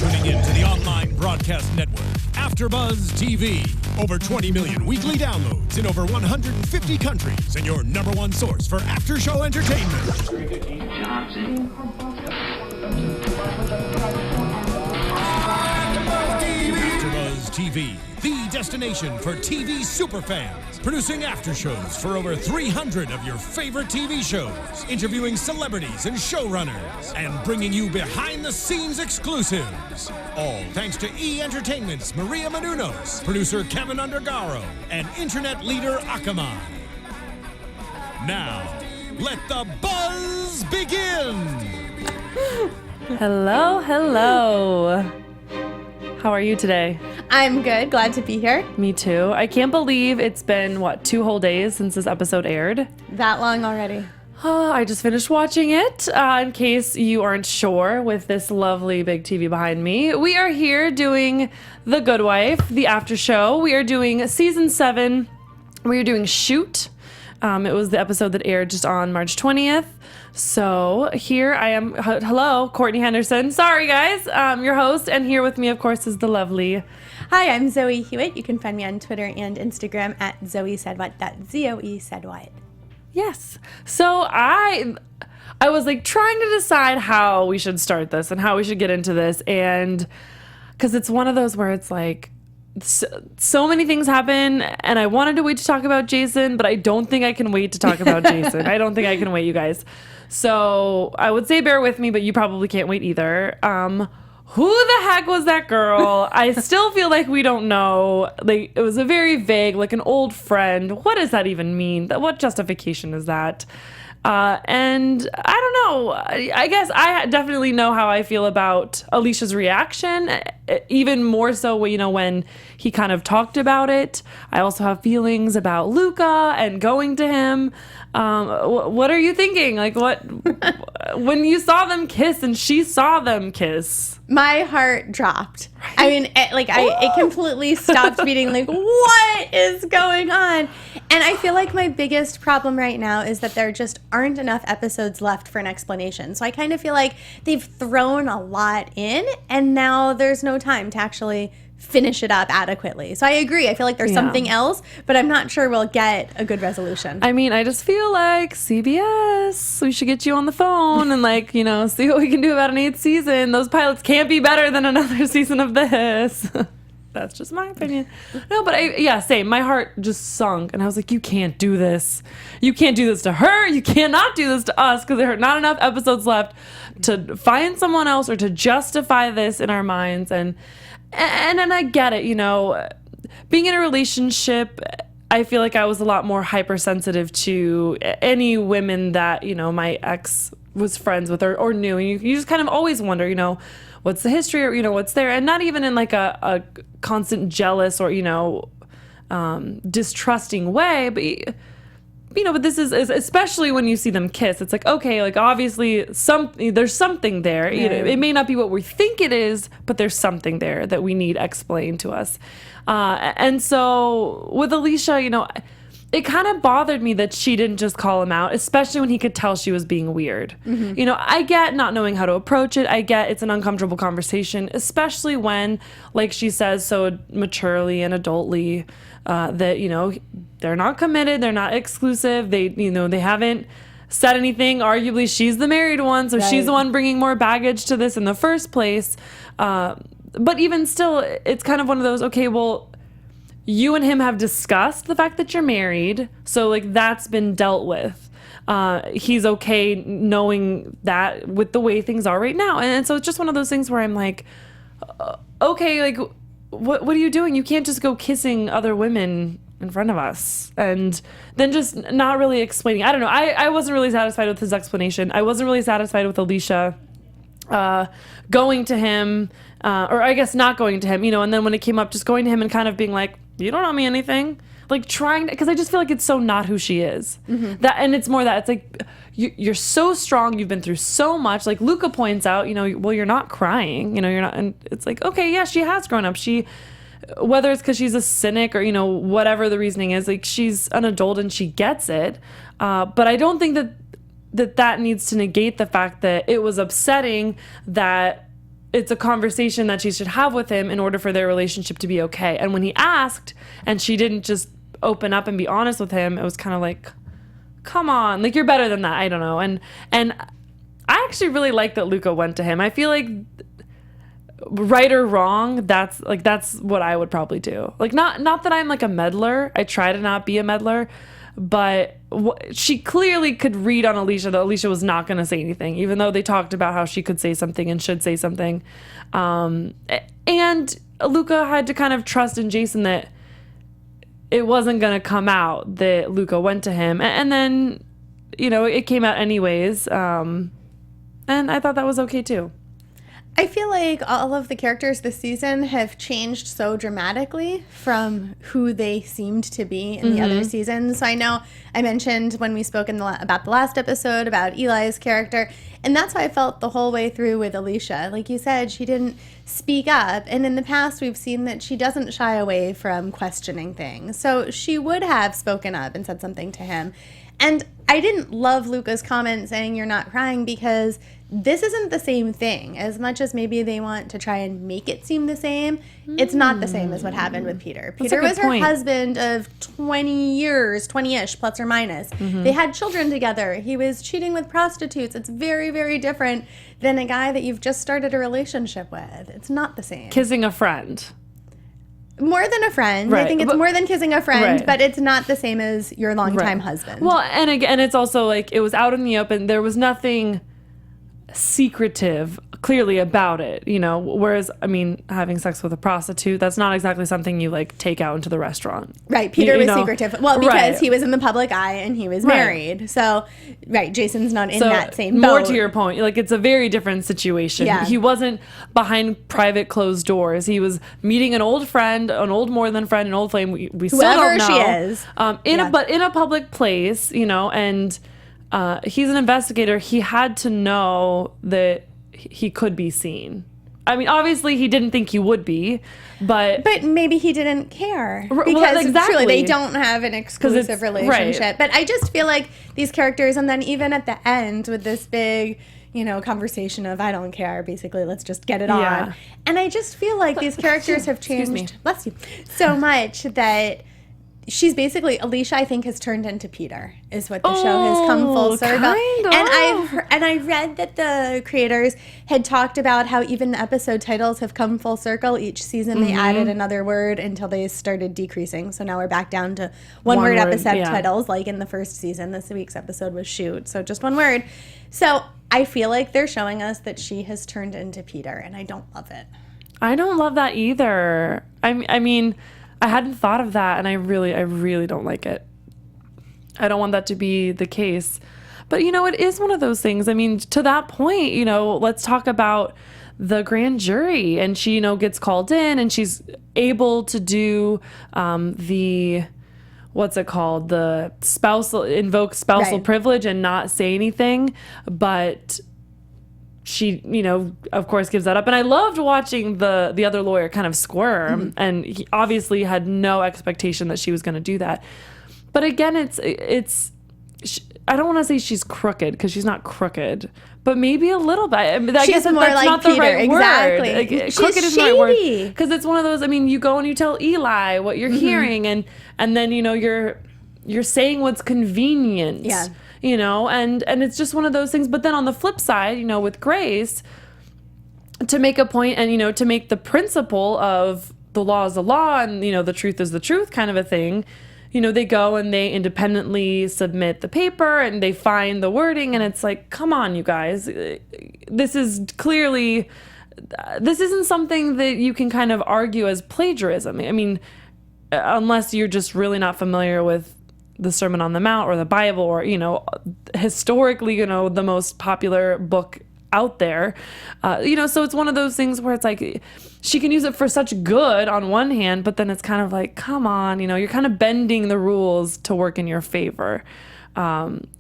tuning in to the online broadcast network, AfterBuzz TV. Over 20 million weekly downloads in over 150 countries, and your number one source for after-show entertainment. AfterBuzz TV, the destination for TV superfans. Producing aftershows for over 300 of your favorite TV shows, interviewing celebrities and showrunners, and bringing you behind-the-scenes exclusives. All thanks to E! Entertainment's Maria Menounos, producer Kevin Undergaro, and internet leader Akamai. Now, let the buzz begin! Hello, hello. How are you today? I'm good. Glad to be here. Me too. I can't believe it's been, 2 whole days since this episode aired? That long already. I just finished watching it. In case you aren't sure, with this lovely big TV behind me, we are here doing The Good Wife, the after show. We are doing season 7. We are doing Shoot. It was the episode that aired just on March 20th. So here I am. Hello, Courtney Henderson. Sorry, guys. Your host. And here with me, of course, is the lovely... Hi, I'm Zoe Hewitt. You can find me on Twitter and Instagram at Zoe Said What. That's Zoe Said What. Yes. So I was trying to decide how we should start this and how we should get into this. And because it's one of those where it's so many things happen, and I wanted to wait to talk about Jason, but I don't think I can wait to talk about Jason. I don't think I can wait, you guys. So I would say bear with me, but you probably can't wait either. Who the heck was that girl? I still feel like we don't know. It was a very vague, an old friend. What does that even mean? What justification is that? And I don't know. I guess I definitely know how I feel about Alicia's reaction, even more so, when he kind of talked about it. I also have feelings about Luca and going to him. What are you thinking? When you saw them kiss and she saw them kiss? My heart dropped. Right? I mean, it completely stopped beating. What is going on? And I feel like my biggest problem right now is that there just aren't enough episodes left for an explanation. So I kind of feel like they've thrown a lot in, and now there's no time to actually finish it up adequately. So I agree. I feel like there's something else, but I'm not sure we'll get a good resolution. I mean, I just feel like CBS, we should get you on the phone and see what we can do about an 8th season. Those pilots can't be better than another season of this. That's just my opinion. No, but same. My heart just sunk, and I was like, you can't do this. You can't do this to her. You cannot do this to us, because there are not enough episodes left to find someone else or to justify this in our minds. And I get it, being in a relationship, I feel like I was a lot more hypersensitive to any women that, my ex was friends with or knew. And you just kind of always wonder, what's the history or, what's there? And not even in a constant jealous or, distrusting way, but this is especially when you see them kiss. It's okay, obviously there's something there. Yeah. It may not be what we think it is, but there's something there that we need explained to us. And so with Alicia, it kind of bothered me that she didn't just call him out, especially when he could tell she was being weird. Mm-hmm. I get not knowing how to approach it. I get it's an uncomfortable conversation, especially when, she says so maturely and adultly, that, they're not committed, they're not exclusive, they haven't said anything. Arguably, she's the married one, so she's the one bringing more baggage to this in the first place. But even still, it's kind of one of those, okay, well, you and him have discussed the fact that you're married, so that's been dealt with. He's okay knowing that with the way things are right now. And so it's just one of those things where I'm okay, what are you doing? You can't just go kissing other women in front of us and then just not really explaining. I don't know. I wasn't really satisfied with his explanation. I wasn't really satisfied with Alicia going to him, or I guess not going to him, and then when it came up, just going to him and kind of being like, you don't owe me anything. Trying to, because I just feel like it's so not who she is. Mm-hmm. And it's more that it's you're so strong, you've been through so much. Luca points out, well, you're not crying, you're not, and it's okay, yeah, she has grown up. Whether it's because she's a cynic or, whatever the reasoning is, she's an adult and she gets it. But I don't think that needs to negate the fact that it was upsetting that it's a conversation that she should have with him in order for their relationship to be okay. And when he asked and she didn't just open up and be honest with him, it was kind of like, come on, like, you're better than that. I don't know. And I actually really like that Luca went to him. I feel like, right or wrong, that's what I would probably do. Like, not that I'm like a meddler. I try to not be a meddler, but she clearly could read on Alicia that Alicia was not going to say anything, even though they talked about how she could say something and should say something. And Luca had to kind of trust in Jason that it wasn't going to come out that Luca went to him. And then, it came out anyways. And I thought that was okay too. I feel like all of the characters this season have changed so dramatically from who they seemed to be in the other seasons. So I know I mentioned when we spoke about the last episode about Eli's character, and that's how I felt the whole way through with Alicia. Like you said, she didn't speak up, and in the past we've seen that she doesn't shy away from questioning things. So she would have spoken up and said something to him. And I didn't love Luca's comment saying you're not crying, because this isn't the same thing. As much as maybe they want to try and make it seem the same, it's not the same as what happened with Peter. Peter was her husband of 20 years, 20-ish, plus or minus. They had children together. He was cheating with prostitutes. It's very, very different than a guy that you've just started a relationship with. It's not the same. Kissing a friend. More than a friend. Right. I think it's more than kissing a friend, right. but it's not the same as your longtime husband. Well, and again, it's also like it was out in the open. There was nothing secretive clearly about it, whereas, I mean, having sex with a prostitute, that's not exactly something you like take out into the restaurant. Right. Peter was secretive. Well, because he was in the public eye and he was married. So, Jason's not in that same boat. More to your point, like, it's a very different situation. Yeah. He wasn't behind private closed doors. He was meeting an old friend, an old more than friend, an old flame. We still don't know. Whoever she is. But in a public place, and he's an investigator. He had to know that he could be seen. I mean, obviously, he didn't think he would be, but maybe he didn't care, because exactly. truly they don't have an exclusive relationship. Right. But I just feel like these characters, and then even at the end with this big, conversation of I don't care, basically, let's just get it on. And I just feel like these characters have changed. Bless you, so much that. She's basically, Alicia, I think, has turned into Peter, is what the show has come full circle. Kind of. And I read that the creators had talked about how even the episode titles have come full circle. Each season they added another word until they started decreasing. So now we're back down to one word episode titles, like in the first season. This week's episode was shoot, so just one word. So I feel like they're showing us that she has turned into Peter, and I don't love it. I don't love that either. I mean, I hadn't thought of that, and I really don't like it. I don't want that to be the case. But, it is one of those things. I mean, to that point, let's talk about the grand jury. And she, gets called in, and she's able to do what's it called? Invoke spousal privilege and not say anything. But she, of course, gives that up. And I loved watching the other lawyer kind of squirm. And he obviously had no expectation that she was going to do that. But again, I don't want to say she's crooked, because she's not crooked. But maybe a little bit. I mean, I guess that's like not Peter, the right exactly. word. She's crooked is the right word. Because it's one of those, I mean, you go and you tell Eli what you're hearing. And then, you're saying what's convenient. Yeah. And it's just one of those things. But then on the flip side, with Grace, to make a point and, to make the principle of the law is the law and, the truth is the truth kind of a thing, they go and they independently submit the paper and they find the wording, and it's like, come on, you guys. This isn't something that you can kind of argue as plagiarism. I mean, unless you're just really not familiar with the Sermon on the Mount or the Bible or, historically, the most popular book out there. So it's one of those things where it's like she can use it for such good on one hand, but then it's kind of like, come on, you're kind of bending the rules to work in your favor.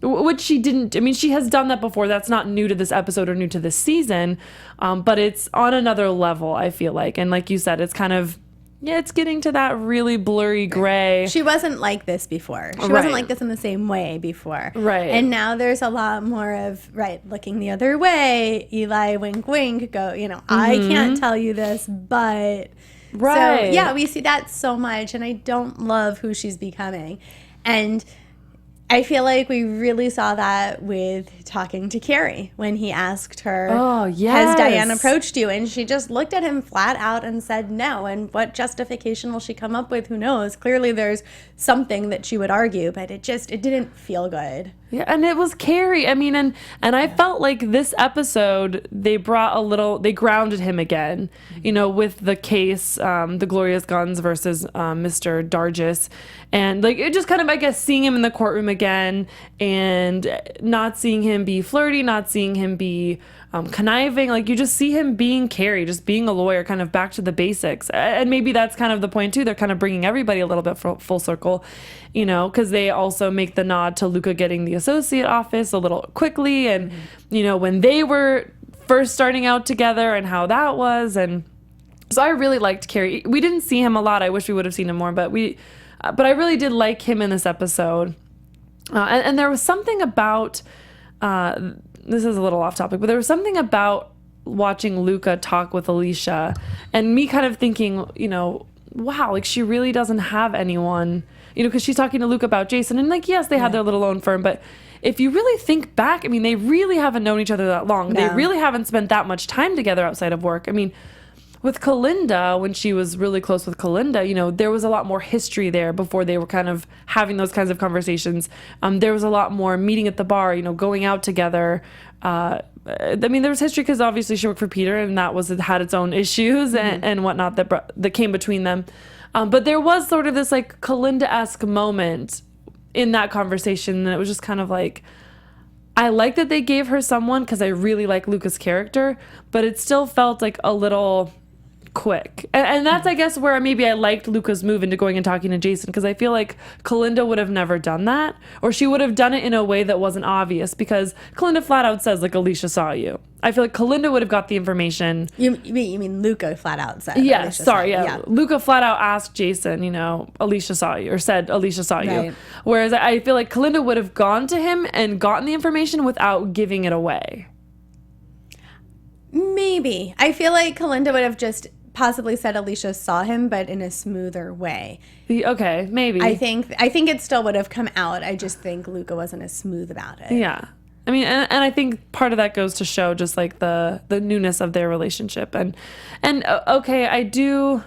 Which she didn't. I mean, she has done that before. That's not new to this episode or new to this season, but it's on another level, I feel like. And like you said, it's kind of, Yeah, it's getting to that really blurry gray. She wasn't like this before. She wasn't like this in the same way before. Right. And now there's a lot more of, looking the other way. Eli, wink, wink, go, I can't tell you this, but... Right. So, yeah, we see that so much, and I don't love who she's becoming. And I feel like we really saw that with talking to Carrie when he asked her, has Diane approached you? And she just looked at him flat out and said no. And what justification will she come up with? Who knows? Clearly there's something that she would argue, but it didn't feel good. Yeah, and it was Carrie. I mean, and I felt like this episode, they grounded him again, with the case, the Gloria's Guns versus Mr. Dargis. And like, it just kind of, I guess, seeing him in the courtroom again and not seeing him be flirty, not seeing him be conniving. Like, you just see him being Carrie, just being a lawyer, kind of back to the basics. And maybe that's kind of the point too. They're kind of bringing everybody a little bit full circle, because they also make the nod to Luca getting the associate office a little quickly. And, when they were first starting out together and how that was. And so I really liked Carrie. We didn't see him a lot. I wish we would have seen him more, but I really did like him in this episode. And there was something about, this is a little off topic, but there was something about watching Luca talk with Alicia and me kind of thinking, wow, like she really doesn't have anyone, because she's talking to Luca about Jason, and like, yes, they had their little own firm, but if you really think back, I mean, they really haven't known each other that long. No. They really haven't spent that much time together outside of work. I mean, with Kalinda, when she was really close with Kalinda, there was a lot more history there before they were kind of having those kinds of conversations. There was a lot more meeting at the bar, going out together. I mean, there was history because obviously she worked for Peter, and that had its own issues and whatnot that came between them. But there was sort of this like Kalinda-esque moment in that conversation, and it was just kind of like, I like that they gave her someone because I really like Luca's character, but it still felt like a little quick. And that's, I guess, where maybe I liked Luca's move into going and talking to Jason, because I feel like Kalinda would have never done that, or she would have done it in a way that wasn't obvious, because Kalinda flat out says, like, Alicia saw you. I feel like Kalinda would have got the information. You mean Luca flat out said? Yeah, sorry, yeah. Luca flat out asked Jason, Alicia saw you, or said Alicia saw you. Whereas I feel like Kalinda would have gone to him and gotten the information without giving it away. Maybe. I feel like Kalinda would have just possibly said Alicia saw him, but in a smoother way. Okay, maybe. I think it still would have come out. I just think Luca wasn't as smooth about it. Yeah. I mean, and I think part of that goes to show just like the newness of their relationship. And okay, I don't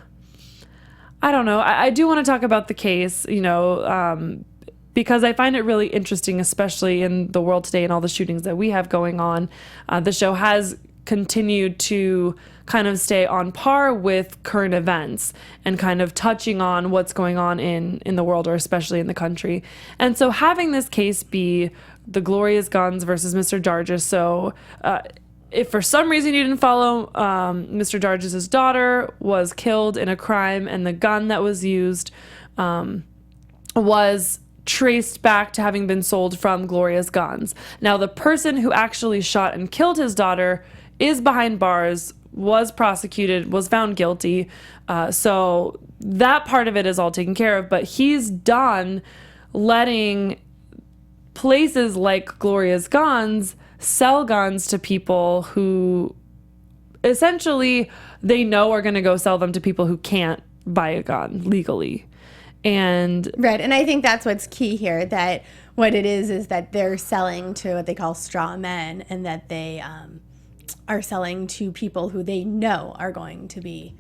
know. I do want to talk about the case, because I find it really interesting, especially in the world today and all the shootings that we have going on. The show has continued to kind of stay on par with current events and kind of touching on what's going on in the world, or especially in the country. And so having this case be the Gloria's Guns versus Mr. Dargis. So if for some reason you didn't follow, Mr. Dargis's daughter was killed in a crime, and the gun that was used was traced back to having been sold from Gloria's Guns. Now, the person who actually shot and killed his daughter is behind bars, was prosecuted, was found guilty. So that part of it is all taken care of, but he's done letting places like Gloria's Guns sell guns to people who essentially they know are going to go sell them to people who can't buy a gun legally. And right, and I think that's what's key here, that what it is that they're selling to what they call straw men, and that they are selling to people who they know are going to be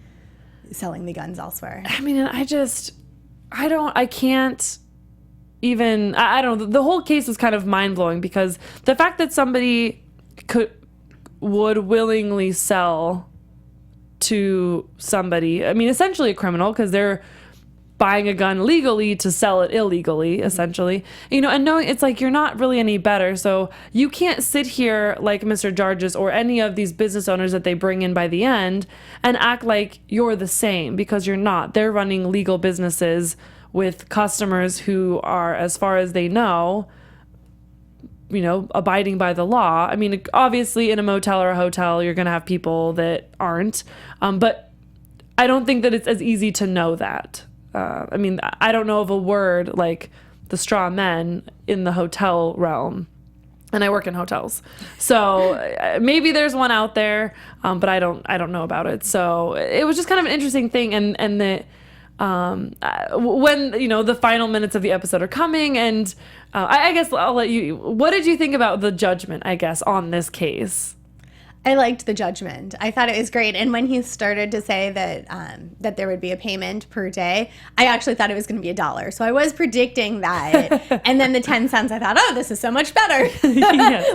selling the guns elsewhere. I mean, I can't even, I don't know, the whole case was kind of mind-blowing, because the fact that somebody would willingly sell to somebody, I mean, essentially a criminal, because they're buying a gun legally to sell it illegally, essentially, and knowing it's like you're not really any better. So you can't sit here like Mr. Dargis or any of these business owners that they bring in by the end and act like you're the same, because you're not. They're running legal businesses with customers who are, as far as they know, abiding by the law. I mean, obviously in a motel or a hotel, you're going to have people that aren't. But I don't think that it's as easy to know that. I mean, I don't know of a word like the straw men in the hotel realm. And I work in hotels, so maybe there's one out there, but I don't know about it. So it was just kind of an interesting thing, and that when the final minutes of the episode are coming, and I guess I'll let you. What did you think about the judgment? I guess on this case. I liked the judgment. I thought it was great. And when he started to say that there would be a payment per day, I actually thought it was going to be $1. So I was predicting that. And then the 10 cents, I thought, oh, this is so much better.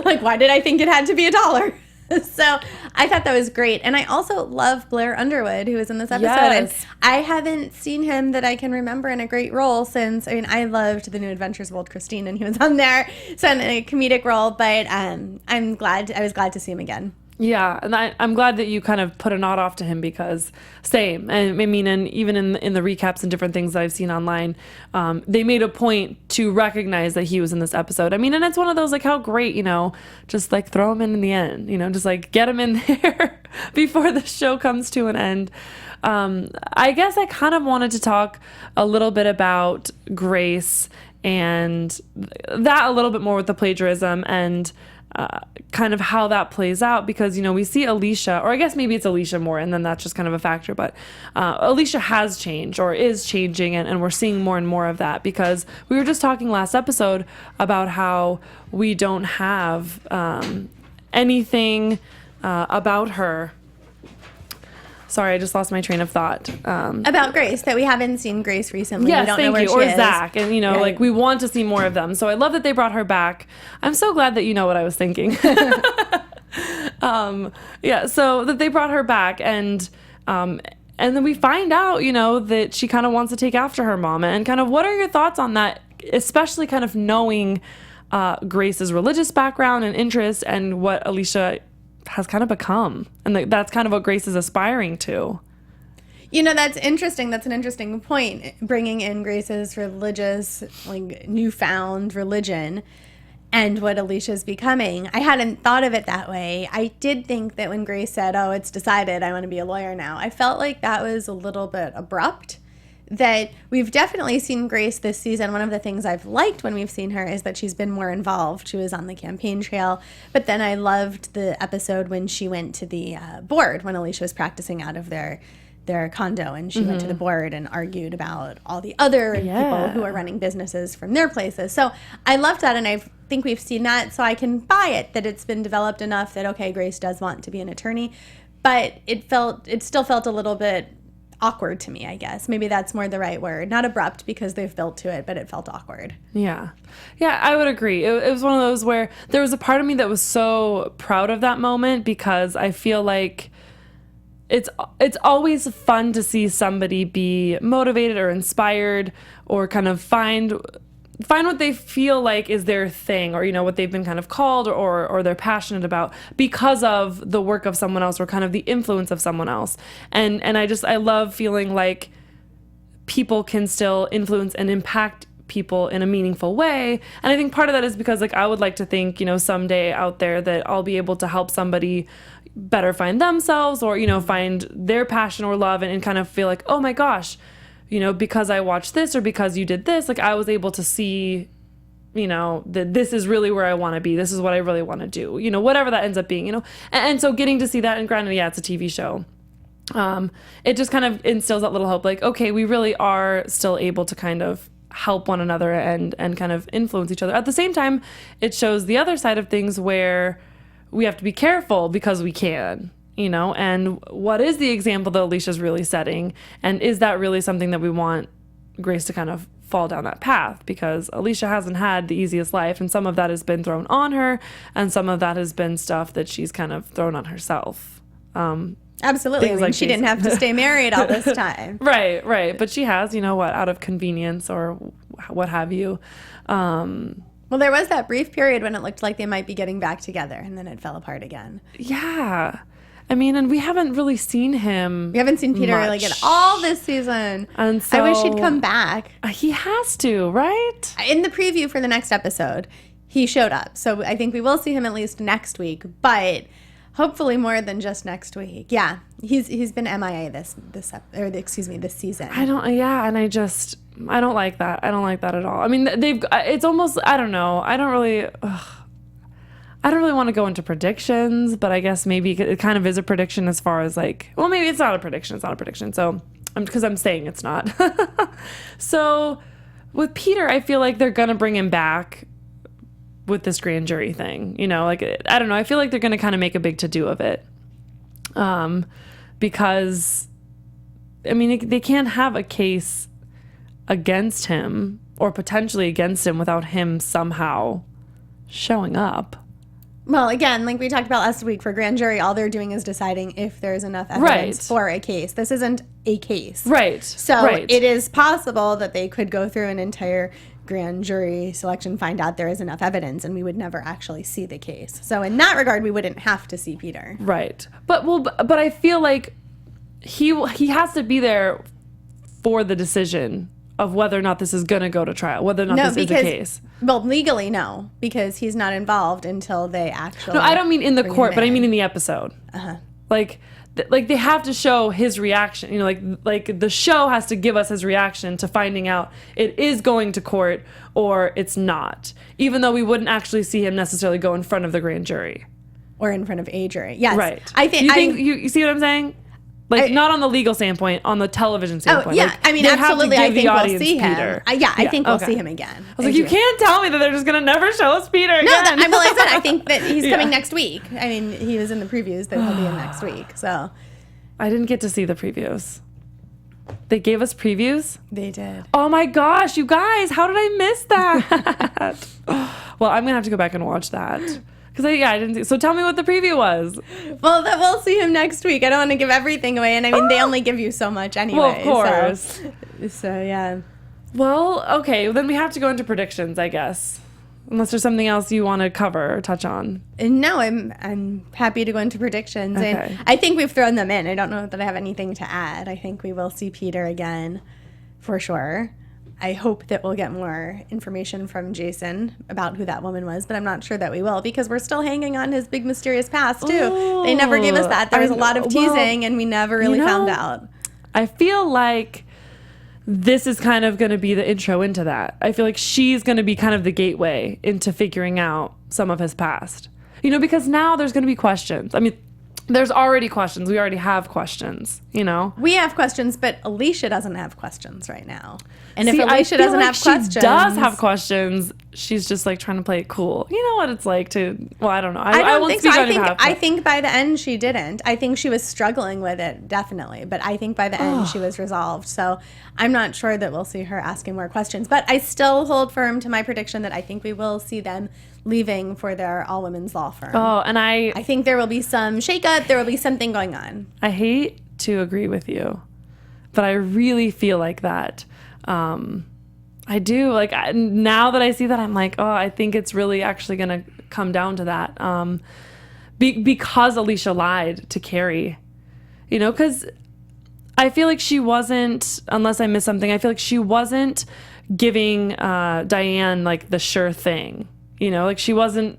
Like, why did I think it had to be $1? So I thought that was great. And I also love Blair Underwood, who was in this episode. Yes. And I haven't seen him that I can remember in a great role since, I mean, I loved The New Adventures of Old Christine, and he was on there. So in a comedic role, but I was glad to see him again. Yeah, and I'm glad that you kind of put a nod off to him, because same. And I mean, and even in the recaps and different things that I've seen online, they made a point to recognize that he was in this episode. I mean, and it's one of those, like, how great, just like throw him in the end, just like get him in there before the show comes to an end. I guess I kind of wanted to talk a little bit about Grace and that a little bit more with the plagiarism and kind of how that plays out, because we see Alicia, or I guess maybe it's Alicia more, and then that's just kind of a factor, but Alicia has changed or is changing, and we're seeing more and more of that, because we were just talking last episode about how we don't have anything about her. Sorry, I just lost my train of thought. About Grace, that we haven't seen Grace recently. Yes, we don't know where or she is. Zach. And, Right. like, we want to see more of them. So I love that they brought her back. I'm so glad that you know what I was thinking. Yeah, so that they brought her back. And then we find out, that she kind of wants to take after her mom. And kind of what are your thoughts on that, especially kind of knowing Grace's religious background and interest and what Alicia has kind of become, and that's kind of what Grace is aspiring to. That's interesting. That's an interesting point, bringing in Grace's religious, like, newfound religion and what Alicia's becoming. I hadn't thought of it that way. I did think that when Grace said, oh, it's decided, I want to be a lawyer now, I felt like that was a little bit abrupt. That we've definitely seen Grace this season. One of the things I've liked when we've seen her is that she's been more involved. She was on the campaign trail. But then I loved the episode when she went to the board, when Alicia was practicing out of their condo, and she went to the board and argued about all the other people who are running businesses from their places. So I loved that, and I think we've seen that. So I can buy it, that it's been developed enough that, okay, Grace does want to be an attorney. But it still felt a little bit awkward to me, I guess. Maybe that's more the right word. Not abrupt, because they've built to it, but it felt awkward. Yeah, I would agree. It was one of those where there was a part of me that was so proud of that moment, because I feel like it's always fun to see somebody be motivated or inspired or kind of find what they feel like is their thing, or what they've been kind of called or they're passionate about because of the work of someone else or kind of the influence of someone else. And I love feeling like people can still influence and impact people in a meaningful way. And I think part of that is because, like, I would like to think, someday out there that I'll be able to help somebody better find themselves or, find their passion or love and kind of feel like, oh my gosh, because I watched this or because you did this, like, I was able to see, that this is really where I want to be. This is what I really want to do, whatever that ends up being, and so getting to see that, and granted, yeah, it's a TV show. It just kind of instills that little hope, like, okay, we really are still able to kind of help one another and kind of influence each other. At the same time, it shows the other side of things where we have to be careful because we can. And what is the example that Alicia's really setting? And is that really something that we want Grace to kind of fall down that path? Because Alicia hasn't had the easiest life, and some of that has been thrown on her, and some of that has been stuff that she's kind of thrown on herself. Absolutely. I mean, like she didn't have to stay married all this time. Right. But she has, out of convenience or what have you. Well, there was that brief period when it looked like they might be getting back together, and then it fell apart again. Yeah. I mean, and we haven't really seen him. We haven't seen Peter much. like at all this season. And so, I wish he'd come back. He has to, right? In the preview for the next episode, he showed up. So I think we will see him at least next week, but hopefully more than just next week. Yeah. He's been MIA this season. I don't like that. I don't like that at all. I mean, it's almost, I don't know. I don't really want to go into predictions, but I guess maybe it kind of is a prediction as far as like, well, maybe it's not a prediction. It's not a prediction. So because I'm saying it's not. So with Peter, I feel like they're going to bring him back with this grand jury thing, like, I don't know. I feel like they're going to kind of make a big to-do of it. Because I mean, they can't have a case against him or potentially against him without him somehow showing up. Well, again, like we talked about last week, for grand jury, all they're doing is deciding if there's enough evidence for a case. This isn't a case. Right. So it is possible that they could go through an entire grand jury selection, find out there is enough evidence, and we would never actually see the case. So in that regard, we wouldn't have to see Peter. Right. But I feel like he has to be there for the decision of whether or not this is going to go to trial, whether or not this is the case. Well, legally, no, because he's not involved until they actually... No, I don't mean in the court, but I mean in the episode. Uh-huh. Like they have to show his reaction. Like the show has to give us his reaction to finding out it is going to court or it's not, even though we wouldn't actually see him necessarily go in front of the grand jury. Or in front of a jury. Yes. Right. You see what I'm saying? Like, not on the legal standpoint, on the television standpoint. Oh, yeah. Like, I mean, absolutely. I think we'll see him. Peter. I think we'll see him again. I was like, you can't tell me that they're just going to never show us Peter again. No, I said I think that he's coming next week. I mean, he was in the previews that he'll be in next week. So I didn't get to see the previews. They gave us previews? They did. Oh my gosh, you guys, how did I miss that? Well, I'm going to have to go back and watch that. Because I didn't see. So tell me what the preview was. Well, we'll see him next week. I don't want to give everything away. And I mean, they only give you so much anyway. Well, of course. So yeah. Well, okay. Then we have to go into predictions, I guess. Unless there's something else you want to cover or touch on. No, I'm happy to go into predictions. Okay. And I think we've thrown them in. I don't know that I have anything to add. I think we will see Peter again for sure. I hope that we'll get more information from Jason about who that woman was, but I'm not sure that we will because we're still hanging on his big mysterious past too. Ooh, they never gave us that. There was a lot of teasing and we never really found out. I feel like this is kind of going to be the intro into that. I feel like she's going to be kind of the gateway into figuring out some of his past. Because now there's going to be questions. I mean, there's already questions. We already have questions, We have questions, but Alicia doesn't have questions right now. And if Alicia doesn't have questions... she does have questions. She's just like trying to play it cool. You know what it's like to... Well, I don't know. I won't speak on your behalf. I think by the end she didn't. I think she was struggling with it, definitely. But I think by the end she was resolved. So I'm not sure that we'll see her asking more questions. But I still hold firm to my prediction that I think we will see them leaving for their all-women's law firm. Oh, and I think there will be some shakeup. There will be something going on. I hate to agree with you, but I really feel like that. I do. Like, now that I see that, I'm like, I think it's really actually going to come down to that. Because Alicia lied to Carrie, because I feel like she wasn't, unless I missed something, I feel like she wasn't giving Diane like the sure thing. Like she wasn't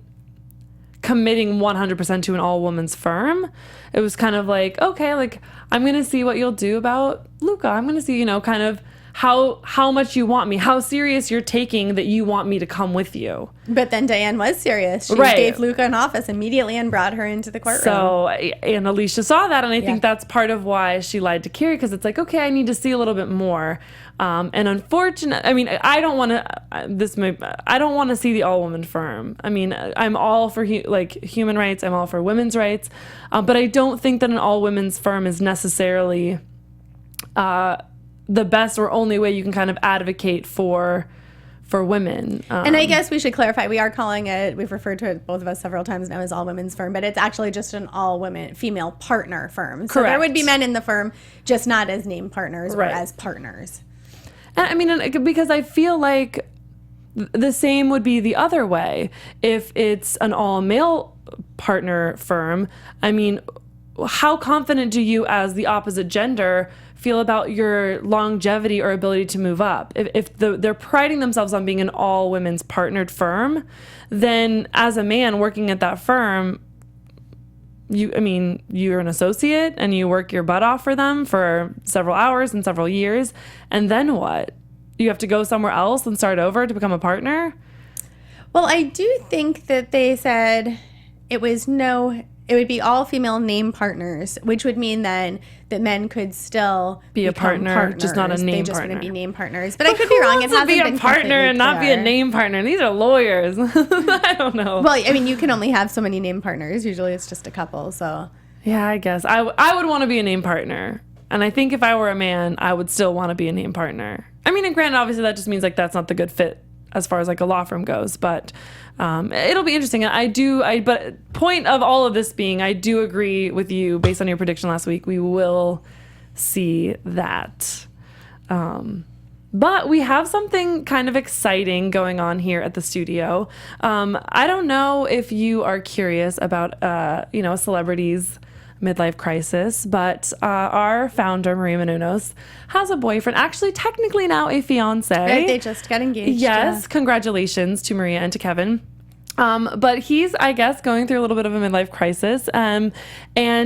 committing 100% to an all-women's firm. It was kind of like, okay, like I'm going to see what you'll do about Luca. I'm going to see, kind of how much you want me, how serious you're taking that you want me to come with you. But then Diane was serious. She gave Luca an office immediately and brought her into the courtroom. So, and Alicia saw that, and I think that's part of why she lied to Carrie, because it's like, okay, I need to see a little bit more. And unfortunately, I mean, I don't want to see the all-woman firm. I mean, I'm all for human rights. I'm all for women's rights. But I don't think that an all-women's firm is necessarily the best or only way you can kind of advocate for women. And I guess we should clarify, we are calling it, we've referred to it, both of us several times now, as all women's firm, but it's actually just an all women female partner firm. So there would be men in the firm, just not as named partners or as partners. And I mean, because I feel like the same would be the other way. If it's an all male partner firm, I mean, how confident do you as the opposite gender feel about your longevity or ability to move up? If they're priding themselves on being an all women's partnered firm, then as a man working at that firm, you're an associate and you work your butt off for them for several hours and several years. And then what? You have to go somewhere else and start over to become a partner? Well, I do think that they said it would be all female name partners, which would mean then that men could still be a partner, partners. Just not a name partner. They just wouldn't be name partners. But I could be wrong. It hasn't be been a partner and not be a name partner. These are lawyers. I don't know. Well, I mean, you can only have so many name partners. Usually it's just a couple. So yeah, I guess I would want to be a name partner. And I think if I were a man, I would still want to be a name partner. I mean, and granted, obviously that just means like that's not the good fit as far as like a law firm goes, but it'll be interesting. But point of all of this being, I do agree with you based on your prediction last week. We will see that. But we have something kind of exciting going on here at the studio. I don't know if you are curious about, a celebrity's midlife crisis, but our founder, Maria Menounos, has a boyfriend, actually technically now a fiance. Right, they just got engaged. Yes, yeah. Congratulations to Maria and to Kevin. But he's, I guess, going through a little bit of a midlife crisis, and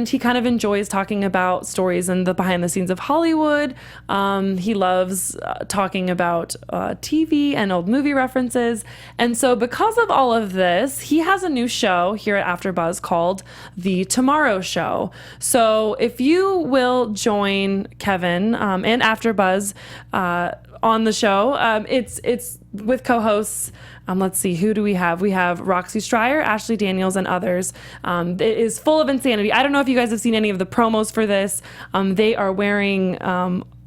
he kind of enjoys talking about stories and the behind the scenes of Hollywood. He loves talking about TV and old movie references. And so because of all of this, he has a new show here at AfterBuzz called The Tomorrow Show. So if you will join Kevin and AfterBuzz on the show, it's with co-hosts. Let's see, who do we have? We have Roxy Stryer, Ashley Daniels, and others. It is full of insanity. I don't know if you guys have seen any of the promos for this. They are wearing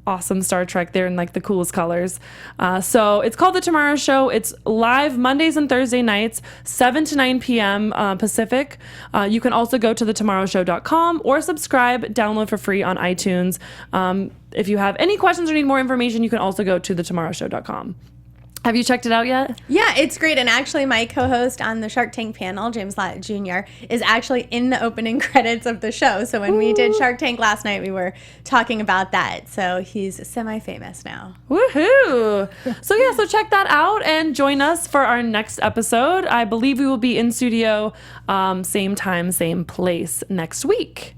awesome Star Trek. They're in like the coolest colors. So it's called The Tomorrow Show. It's live Mondays and Thursday nights, 7 to 9 p.m. Pacific. You can also go to thetomorrowshow.com or subscribe, download for free on iTunes. If you have any questions or need more information, you can also go to thetomorrowshow.com. Have you checked it out yet? Yeah, it's great. And actually, my co-host on the Shark Tank panel, James Lott Jr., is actually in the opening credits of the show. So when we did Shark Tank last night, we were talking about that. So he's semi-famous now. Woohoo! So check that out and join us for our next episode. I believe we will be in studio, same time, same place next week.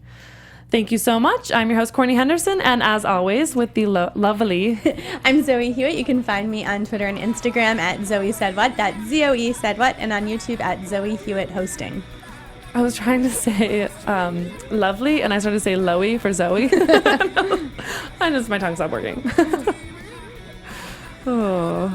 Thank you so much. I'm your host, Courtney Henderson, and as always, with the lovely... I'm Zoe Hewitt. You can find me on Twitter and Instagram at Zoe Said What. That's Zoe Said What, and on YouTube at Zoe Hewitt Hosting. I was trying to say lovely, and I started to say Loey for Zoe. My tongue stopped working. Oh...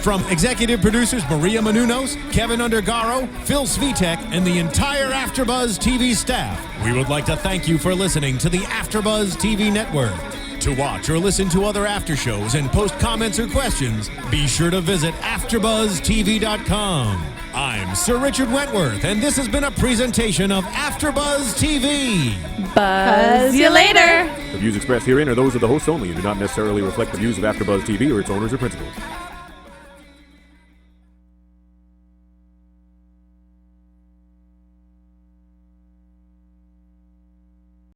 From executive producers Maria Menounos, Kevin Undergaro, Phil Svitek, and the entire AfterBuzz TV staff, we would like to thank you for listening to the AfterBuzz TV network. To watch or listen to other after shows and post comments or questions, be sure to visit AfterBuzzTV.com. I'm Sir Richard Wentworth, and this has been a presentation of AfterBuzz TV. Buzz you later. The views expressed herein are those of the hosts only and do not necessarily reflect the views of AfterBuzz TV or its owners or principals.